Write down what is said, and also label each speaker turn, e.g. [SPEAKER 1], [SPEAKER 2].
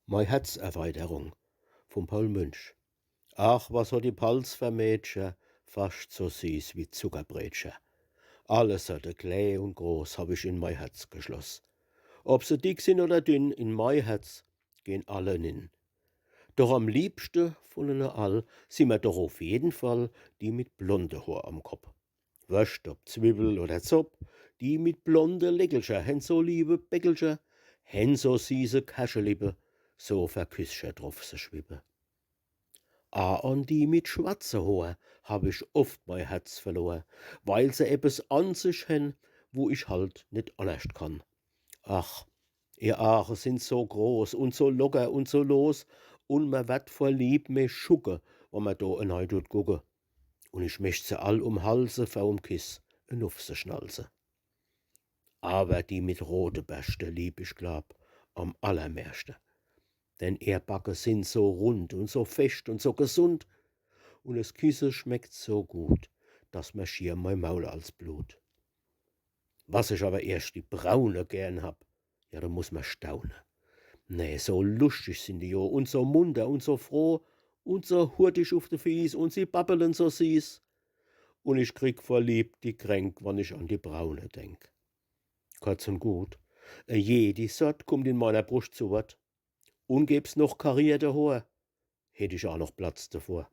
[SPEAKER 1] Mei Herzerweiterung vom Paul Münch. Ach, was hat die Pals für Mädchen, fast so süß wie Zuckerbrätsche. Alles sorte klein und groß hab ich in mei Herz geschloss. Ob sie dick sind oder dünn, in mei Herz gehen alle nin. Doch am liebsten von ihnen all sind mir doch auf jeden Fall die mit blonde Haar am Kopf. Wöscht ob Zwiebel oder Zopp, die mit blonde Leckelchen, hen so liebe Bäckelchen, hen so süße Kaschelippe, so verküsscher drauf se schwippe. An die mit schwarze Haar hab ich oft mei Herz verlor, weil se ebbes an sich hen, wo ich halt nit anerst kann. Ach, ihr Aare sind so groß und so locker und so los, und man wird vor Lieb me schucke, wenn man do enei tut gucke. Und ich möcht se all Halse vorm Kiss auf se schnalze. Aber die mit rote Bärste lieb ich glaub am allermehrste. Denn ihr Backe sind so rund und so fest und so gesund, und es Küsse schmeckt so gut, dass mir schier mein Maul als Blut. Was ich aber erst die Braune gern hab, ja, da muss man staunen. Nee, so lustig sind die jo und so munter und so froh und so hurtig auf de Fies und sie babbeln so süß. Und ich krieg vor Lieb die Kränk, wann ich an die Braune denk. Kurz und gut, jede Sort kommt in meiner Brust zu Wort. Und gäb's noch karierte Haar, hätt ich auch noch Platz davor.